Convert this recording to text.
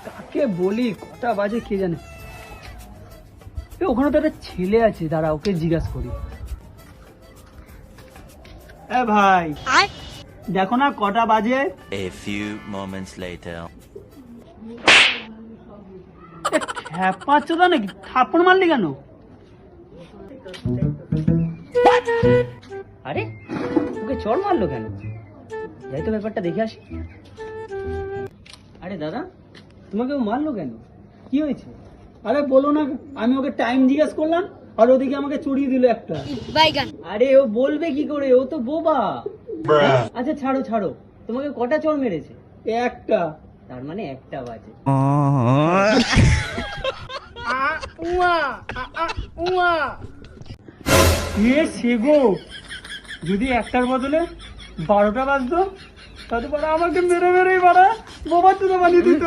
কাকে বলি, কটা বাজে কে জানে। ওখানে তো একটা ছেলে আছে, দাঁড়া ওকে জিজ্ঞাসা করি। এ ভাই, দেখো না কটা বাজে। A few moments later. খ্যাপাচ্ছ তো নাকি, থাপ্পড় মারলি কেন? আরে ওকে চড় মারলো কেন? যাই তো ব্যাপারটা দেখে আসি। আরে দাদা, তোমাকে ও মারলো কেন? কি হয়েছে? আরে বলো না, আমি ওকে টাইম জিজ্ঞেস করলাম আর ওদিকে আমাকে চড়িয়ে দিল একটা। আরে ও বলবে কি করে, ও তো বোবা। আচ্ছা ছাড়ো ছাড়ো, তোমাকে কটা চড় মেরেছে? একটা। তার মানে একটা বাজে। সেগো, যদি একটার বদলে 12টা বাজতো তাহলে পরে আমাকে মেরে মেরেই বাড়া বোবা তুলে বানিয়ে দিত।